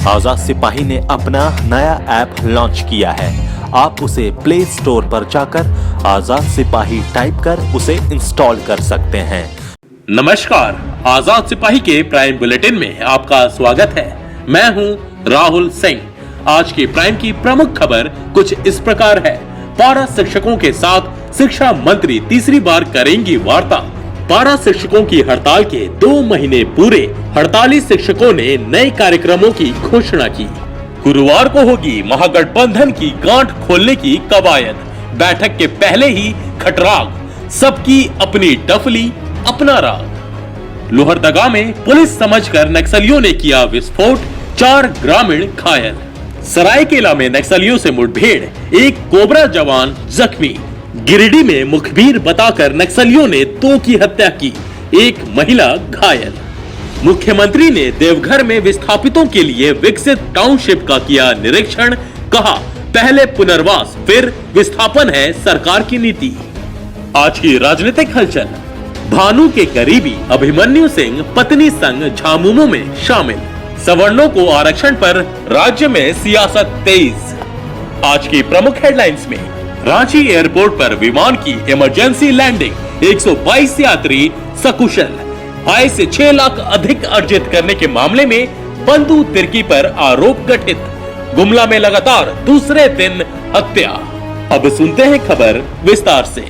आजाद सिपाही ने अपना नया ऐप लॉन्च किया है। आप उसे प्ले स्टोर पर जाकर आजाद सिपाही टाइप कर उसे इंस्टॉल कर सकते हैं। नमस्कार, आजाद सिपाही के प्राइम बुलेटिन में आपका स्वागत है। मैं हूं राहुल सिंह। आज की प्राइम की प्रमुख खबर कुछ इस प्रकार है। पारा शिक्षकों के साथ शिक्षा मंत्री तीसरी बार करेंगी वार्ता। पारा शिक्षकों की हड़ताल के 2 महीने पूरे, हड़ताली शिक्षकों ने नए कार्यक्रमों की घोषणा की। गुरुवार को होगी महागठबंधन की गांठ खोलने की कवायद। बैठक के पहले ही खटराग, सबकी अपनी डफली अपना राग। लोहरदगा में पुलिस समझकर नक्सलियों ने किया विस्फोट, 4 ग्रामीण घायल। सरायकेला में नक्सलियों से मुठभेड़, 1 कोबरा जवान जख्मी। गिरिडीह में मुखबिर बताकर नक्सलियों ने 2 की हत्या की, 1 महिला घायल। मुख्यमंत्री ने देवघर में विस्थापितों के लिए विकसित टाउनशिप का किया निरीक्षण। कहा, पहले पुनर्वास फिर विस्थापन है सरकार की नीति। आज की राजनीतिक हलचल। भानु के करीबी अभिमन्यु सिंह पत्नी संग झामुमो में शामिल। सवर्णों को आरक्षण पर राज्य में सियासत तेज। आज की प्रमुख हेडलाइंस में रांची एयरपोर्ट पर विमान की इमरजेंसी लैंडिंग, 122 यात्री सकुशल। आय से 6 लाख अधिक अर्जित करने के मामले में बंधु तिर्की पर आरोप गठित। गुमला में लगातार दूसरे दिन हत्या। अब सुनते हैं खबर विस्तार से।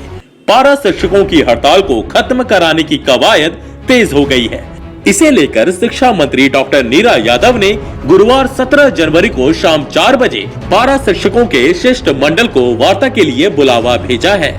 पारा शिक्षकों की हड़ताल को खत्म कराने की कवायद तेज हो गई है। इसे लेकर शिक्षा मंत्री डॉक्टर नीरा यादव ने गुरुवार 17 जनवरी को शाम 4 बजे पारा शिक्षकों के शिष्ट मंडल को वार्ता के लिए बुलावा भेजा है।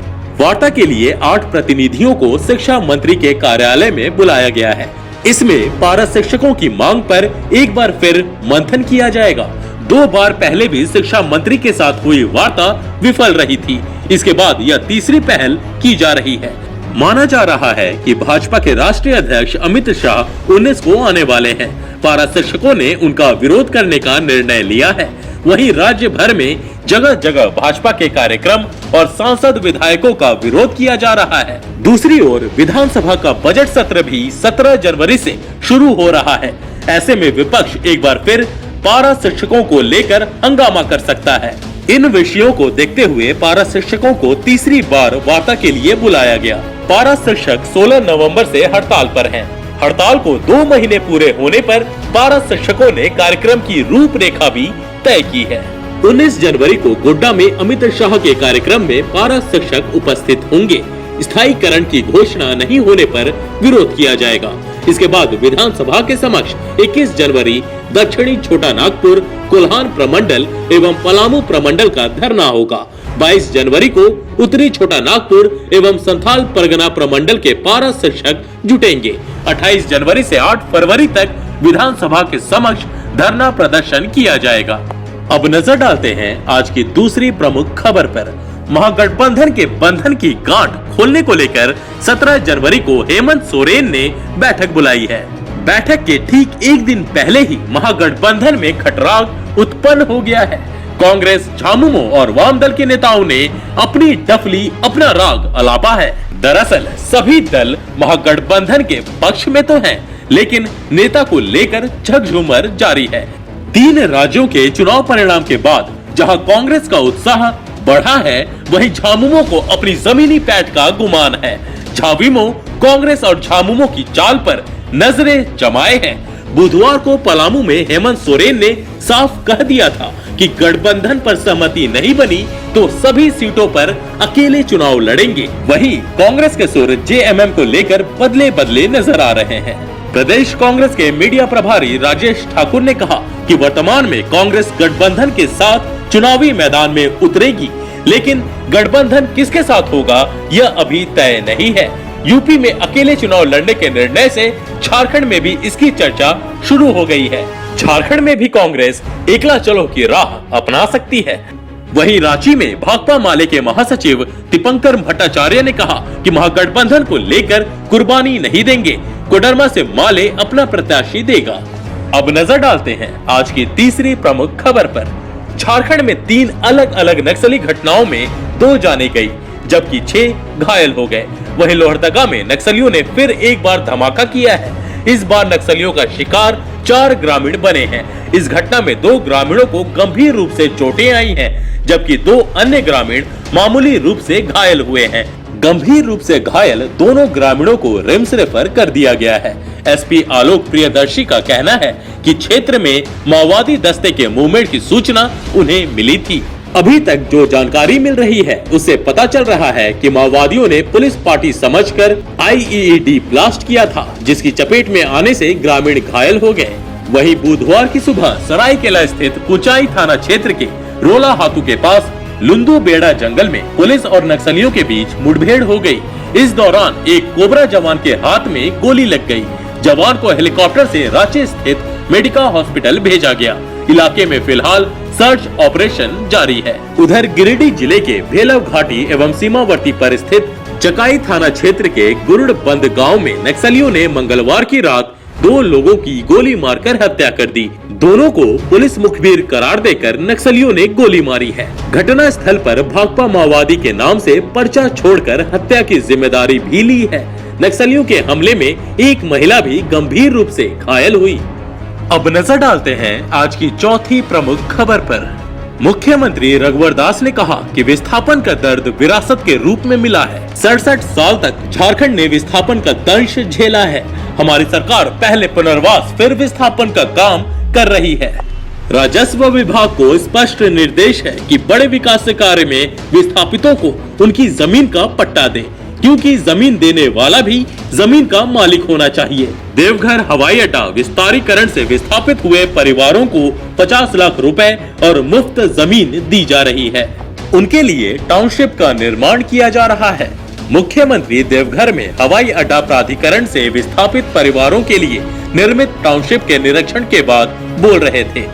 वार्ता के लिए 8 प्रतिनिधियों को शिक्षा मंत्री के कार्यालय में बुलाया गया है। इसमें पारा शिक्षकों की मांग पर एक बार फिर मंथन किया जाएगा। 2 बार पहले भी शिक्षा मंत्री के साथ हुई वार्ता विफल रही थी। इसके बाद यह तीसरी पहल की जा रही है। माना जा रहा है कि भाजपा के राष्ट्रीय अध्यक्ष अमित शाह 19 को आने वाले हैं। पारा शिक्षकों ने उनका विरोध करने का निर्णय लिया है। वहीं राज्य भर में जगह जगह भाजपा के कार्यक्रम और सांसद विधायकों का विरोध किया जा रहा है। दूसरी ओर विधानसभा का बजट सत्र भी 17 जनवरी से शुरू हो रहा है। ऐसे में विपक्ष एक बार फिर पारा शिक्षकों को लेकर हंगामा कर सकता है। इन विषयों को देखते हुए पारा शिक्षकों को तीसरी बार वार्ता के लिए बुलाया गया। पारा शिक्षक 16 नवंबर से हड़ताल पर हैं। हड़ताल को 2 महीने पूरे होने पर पारा शिक्षकों ने कार्यक्रम की रूपरेखा भी तय की है। 19 जनवरी को गोड्डा में अमित शाह के कार्यक्रम में पारा शिक्षक उपस्थित होंगे। स्थायीकरण की घोषणा नहीं होने पर विरोध किया जाएगा। इसके बाद विधानसभा के समक्ष 21 जनवरी दक्षिणी छोटा नागपुर, कोल्हान प्रमंडल एवं पलामू प्रमंडल का धरना होगा। 22 जनवरी को उत्तरी छोटा नागपुर एवं संथाल परगना प्रमंडल के पारा शिक्षक जुटेंगे। 28 जनवरी से 8 फरवरी तक विधानसभा के समक्ष धरना प्रदर्शन किया जाएगा। अब नजर डालते हैं आज की दूसरी प्रमुख खबर पर। महागठबंधन के बंधन की गांठ खोलने को लेकर 17 जनवरी को हेमंत सोरेन ने बैठक बुलाई है। बैठक के ठीक एक दिन पहले ही महागठबंधन में खटराग उत्पन्न हो गया है। कांग्रेस, झामुमो और वाम दल के नेताओं ने अपनी डफली अपना राग अलापा है। दरअसल सभी दल महागठबंधन के पक्ष में तो हैं, लेकिन नेता को लेकर झकझूमर जारी है। 3 राज्यों के चुनाव परिणाम के बाद जहां कांग्रेस का उत्साह बढ़ा है, वहीं झामुमो को अपनी जमीनी पैठ का गुमान है। झाविमो कांग्रेस और झामुमो की चाल पर नजरें जमाए हैं। बुधवार को पलामू में हेमंत सोरेन ने साफ कह दिया था कि गठबंधन पर सहमति नहीं बनी तो सभी सीटों पर अकेले चुनाव लड़ेंगे। वहीं कांग्रेस के सुर जेएमएम को लेकर बदले बदले नजर आ रहे हैं। प्रदेश कांग्रेस के मीडिया प्रभारी राजेश ठाकुर ने कहा कि वर्तमान में कांग्रेस गठबंधन के साथ चुनावी मैदान में उतरेगी, लेकिन गठबंधन किसके साथ होगा यह अभी तय नहीं है। यूपी में अकेले चुनाव लड़ने के निर्णय से झारखंड में भी इसकी चर्चा शुरू हो गई है। झारखंड में भी कांग्रेस एकला चलो की राह अपना सकती है। वहीं रांची में भाकपा माले के महासचिव दीपंकर भट्टाचार्य ने कहा कि महागठबंधन को लेकर कुर्बानी नहीं देंगे। कोडरमा से माले अपना प्रत्याशी देगा। अब नजर डालते हैं आज की तीसरी प्रमुख खबर पर। झारखंड में 3 अलग अलग नक्सली घटनाओं में 2 जाने गई, जबकि 6 घायल हो गए। वहीं लोहरदगा में नक्सलियों ने फिर एक बार धमाका किया है। इस बार नक्सलियों का शिकार 4 ग्रामीण बने हैं। इस घटना में 2 ग्रामीणों को गंभीर रूप से चोटें आई हैं, जबकि 2 अन्य ग्रामीण मामूली रूप से घायल हुए हैं। गंभीर रूप से घायल दोनों ग्रामीणों को रिम्स रेफर कर दिया गया है। एसपी आलोक प्रियदर्शी का कहना है कि क्षेत्र में माओवादी दस्ते के मूवमेंट की सूचना उन्हें मिली थी। अभी तक जो जानकारी मिल रही है उससे पता चल रहा है कि माओवादियों ने पुलिस पार्टी समझकर आईईडी ब्लास्ट किया था, जिसकी चपेट में आने से ग्रामीण घायल हो गए। वहीं बुधवार की सुबह सरायकेला स्थित कुचाई थाना क्षेत्र के रोला हाथू के पास लुंदू बेड़ा जंगल में पुलिस और नक्सलियों के बीच मुठभेड़ हो गई। इस दौरान एक कोबरा जवान के हाथ में गोली लग गई। जवान को हेलीकॉप्टर से रांची स्थित मेडिका हॉस्पिटल भेजा गया। इलाके में फिलहाल सर्च ऑपरेशन जारी है। उधर गिरिडीह जिले के भेलव घाटी एवं सीमावर्ती पर स्थित चकाई थाना क्षेत्र के गुरुड़ बंद गाँव में नक्सलियों ने मंगलवार की रात 2 लोगों की गोली मारकर हत्या कर दी। दोनों को पुलिस मुखबिर करार देकर नक्सलियों ने गोली मारी है। घटना स्थल पर भाकपा माओवादी के नाम से पर्चा छोड़कर हत्या की जिम्मेदारी भी ली है। नक्सलियों के हमले में एक महिला भी गंभीर रूप से घायल हुई। अब नजर डालते हैं आज की चौथी प्रमुख खबर पर। मुख्यमंत्री रघुवर दास ने कहा कि विस्थापन का दर्द विरासत के रूप में मिला है। 67 साल तक झारखंड ने विस्थापन का दंश झेला है। हमारी सरकार पहले पुनर्वास फिर विस्थापन का काम कर रही है। राजस्व विभाग को स्पष्ट निर्देश है कि बड़े विकास कार्य में विस्थापितों को उनकी जमीन का पट्टा दें, क्योंकि जमीन देने वाला भी जमीन का मालिक होना चाहिए। देवघर हवाई अड्डा विस्तारीकरण से विस्थापित हुए परिवारों को 50 लाख रुपए और मुफ्त जमीन दी जा रही है। उनके लिए टाउनशिप का निर्माण किया जा रहा है। मुख्यमंत्री देवघर में हवाई अड्डा प्राधिकरण से विस्थापित परिवारों के लिए निर्मित टाउनशिप के निरीक्षण के बाद बोल रहे थे।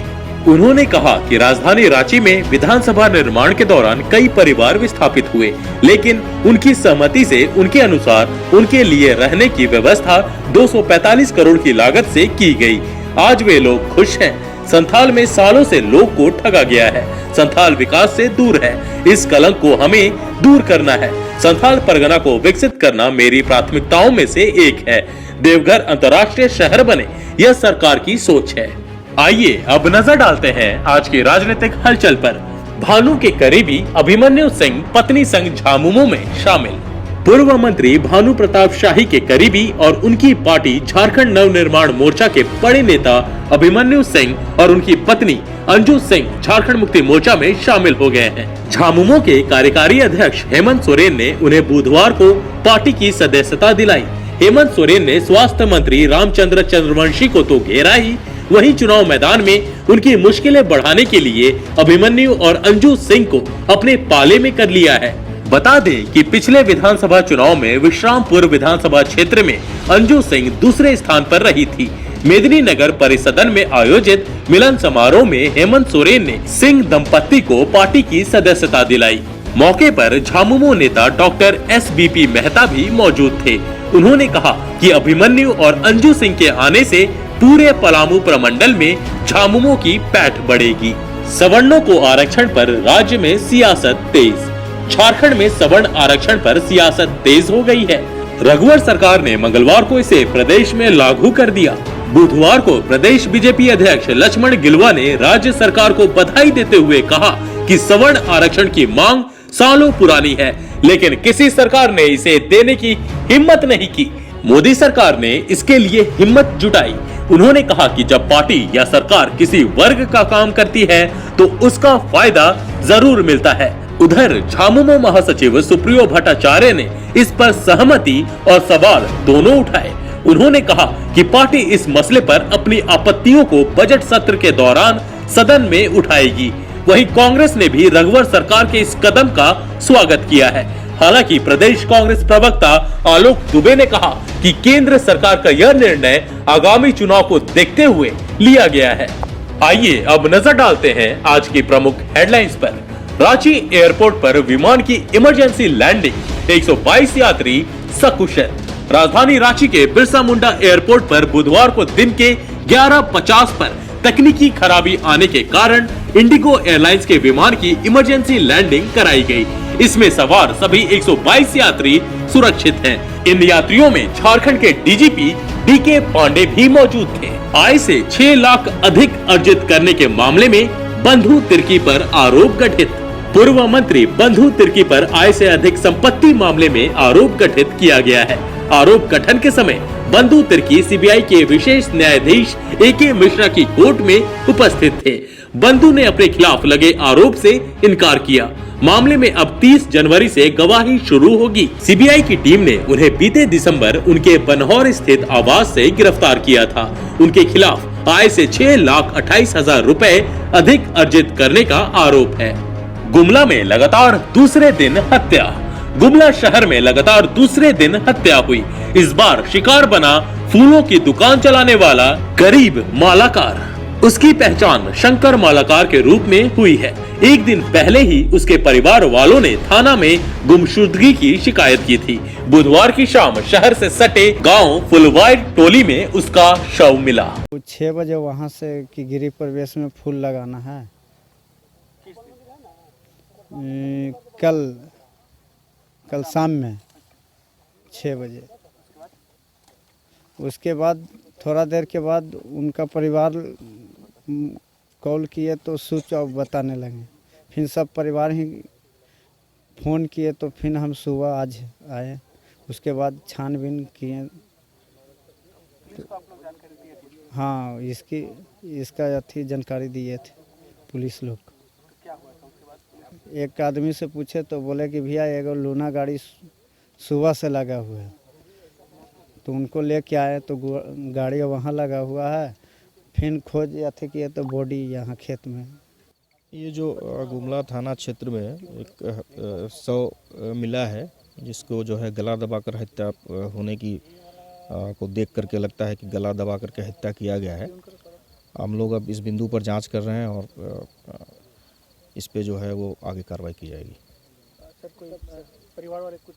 उन्होंने कहा कि राजधानी रांची में विधानसभा निर्माण के दौरान कई परिवार विस्थापित हुए, लेकिन उनकी सहमति से उनके अनुसार उनके लिए रहने की व्यवस्था 245 करोड़ की लागत से की गई। आज वे लोग खुश हैं। संथाल में सालों से लोग को ठगा गया है। संथाल विकास से दूर है। इस कलंक को हमें दूर करना है। संथाल परगना को विकसित करना मेरी प्राथमिकताओं में से एक है। देवघर अंतर्राष्ट्रीय शहर बने, यह सरकार की सोच है। आइए अब नजर डालते हैं आज की राजनीतिक हलचल पर। भानु के करीबी अभिमन्यु सिंह पत्नी संग झामुमो में शामिल। पूर्व मंत्री भानु प्रताप शाही के करीबी और उनकी पार्टी झारखंड नवनिर्माण मोर्चा के बड़े नेता अभिमन्यु सिंह और उनकी पत्नी अंजू सिंह झारखंड मुक्ति मोर्चा में शामिल हो गए हैं। झामुमो के कार्यकारी अध्यक्ष हेमंत सोरेन ने उन्हें बुधवार को पार्टी की सदस्यता दिलाई। हेमंत सोरेन ने स्वास्थ्य मंत्री रामचंद्र चंद्रवंशी को तो घेरा ही, वहीं चुनाव मैदान में उनकी मुश्किलें बढ़ाने के लिए अभिमन्यु और अंजू सिंह को अपने पाले में कर लिया है। बता दें कि पिछले विधानसभा चुनाव में विश्रामपुर विधानसभा क्षेत्र में अंजू सिंह दूसरे स्थान पर रही थी। मेदिनीनगर परिसदन में आयोजित मिलन समारोह में हेमंत सोरेन ने सिंह दंपत्ति को पार्टी की सदस्यता दिलाई। मौके पर झामुमो नेता डॉक्टर SBP मेहता भी मौजूद थे। उन्होंने कहा कि अभिमन्यु और अंजू सिंह के आने से पूरे पलामू प्रमंडल में झामुमो की पैठ बढ़ेगी। सवर्णों को आरक्षण पर राज्य में सियासत तेज। झारखंड में सवर्ण आरक्षण पर सियासत तेज हो गई है। रघुवर सरकार ने मंगलवार को इसे प्रदेश में लागू कर दिया। बुधवार को प्रदेश बीजेपी अध्यक्ष लक्ष्मण गिलुआ ने राज्य सरकार को बधाई देते हुए कहा कि सवर्ण आरक्षण की मांग सालों पुरानी है, लेकिन किसी सरकार ने इसे देने की हिम्मत नहीं की। मोदी सरकार ने इसके लिए हिम्मत जुटाई। उन्होंने कहा कि जब पार्टी या सरकार किसी वर्ग का काम करती है तो उसका फायदा जरूर मिलता है। उधर झामुमो महासचिव सुप्रियो भट्टाचार्य ने इस पर सहमति और सवाल दोनों उठाए। उन्होंने कहा कि पार्टी इस मसले पर अपनी आपत्तियों को बजट सत्र के दौरान सदन में उठाएगी। वहीं कांग्रेस ने भी रघुवर सरकार के इस कदम का स्वागत किया है। हालांकि प्रदेश कांग्रेस प्रवक्ता आलोक दुबे ने कहा कि केंद्र सरकार का यह निर्णय आगामी चुनाव को देखते हुए लिया गया है। आइए अब नजर डालते हैं आज की प्रमुख हेडलाइंस पर। रांची एयरपोर्ट पर विमान की इमरजेंसी लैंडिंग, 122 यात्री सकुशल। राजधानी रांची के बिरसा मुंडा एयरपोर्ट पर बुधवार को दिन के 11:50 पर तकनीकी खराबी आने के कारण इंडिगो एयरलाइंस के विमान की इमरजेंसी लैंडिंग कराई गई। इसमें सवार सभी 122 यात्री सुरक्षित हैं। इन यात्रियों में झारखंड के डीजीपी डीके पांडे भी मौजूद थे। आय से 6 लाख अधिक अर्जित करने के मामले में बंधु तिर्की पर आरोप गठित। पूर्व मंत्री बंधु तिर्की पर आय से अधिक संपत्ति मामले में आरोप गठित किया गया है। आरोप गठन के समय बंधु तिर्की सीबीआई के विशेष न्यायाधीश ए.के. मिश्रा की कोर्ट में उपस्थित थे। बंधु ने अपने खिलाफ लगे आरोप से इनकार किया। मामले में अब 30 जनवरी से गवाही शुरू होगी। सीबीआई की टीम ने उन्हें बीते दिसंबर उनके बनहौर स्थित आवास से गिरफ्तार किया था। उनके खिलाफ आय से 6,28,000 रुपए अधिक अर्जित करने का आरोप है। गुमला में लगातार दूसरे दिन हत्या। गुमला शहर में लगातार दूसरे दिन हत्या हुई। इस बार शिकार बना फूलों की दुकान चलाने वाला गरीब मालाकार। उसकी पहचान शंकर मालाकार के रूप में हुई है। एक दिन पहले ही उसके परिवार वालों ने थाना में गुमशुदगी की शिकायत की थी। बुधवार की शाम शहर से सटे गांव फुलवाई टोली में उसका शव मिला। 6 बजे वहाँ से कि गिरी प्रवेश में फूल लगाना है। कल शाम में 6 बजे। उसके बाद थोड़ा देर के बाद उनका परिवार कॉल किए तो स्विच ऑफ बताने लगे। फिर सब परिवार ही फ़ोन किए तो फिर हम सुबह आज आए। उसके बाद छानबीन किए। हाँ, इसका अथी जानकारी दिए थे पुलिस लोग। एक आदमी से पूछे तो बोले कि भैया एगो लूना गाड़ी सुबह से लगा हुआ है, तो उनको लेके आए तो गाड़ी वहाँ लगा हुआ है। फिर खोज अथी किए तो बॉडी यहाँ खेत में। ये जो गुमला थाना क्षेत्र में एक शव मिला है, जिसको जो है गला दबाकर हत्या होने की को देख करके लगता है कि गला दबा करके हत्या किया गया है। हम लोग अब इस बिंदु पर जांच कर रहे हैं और इस पे जो है वो आगे कार्रवाई की जाएगी। सर, कोई परिवार वाले कुछ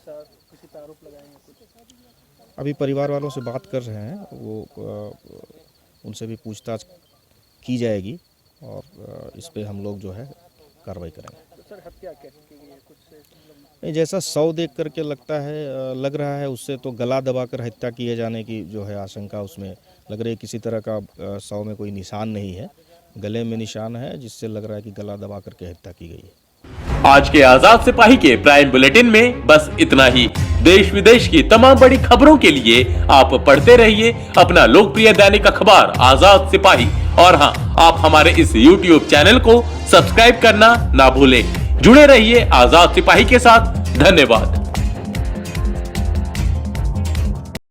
किसी पे आरोप लगाएंगे कुछ? अभी परिवार वालों से बात कर रहे हैं, वो उनसे भी पूछताछ की जाएगी और इस पे हम लोग जो है कार्रवाई करेंगे। तो सर, हत्या कैसे की गई है? कुछ नहीं, जैसा शव देख करके लग रहा है उससे तो गला दबाकर हत्या किए जाने की जो है आशंका उसमें लग रही है। किसी तरह का शव में कोई निशान नहीं है, गले में निशान है जिससे लग रहा है कि गला दबा करके हत्या की गई है। आज के आजाद सिपाही के प्राइम बुलेटिन में बस इतना ही। देश विदेश की तमाम बड़ी खबरों के लिए आप पढ़ते रहिए अपना लोकप्रिय दैनिक अखबार आजाद सिपाही। और हाँ, आप हमारे इस YouTube चैनल को सब्सक्राइब करना ना भूलें। जुड़े रहिए आजाद सिपाही के साथ। धन्यवाद।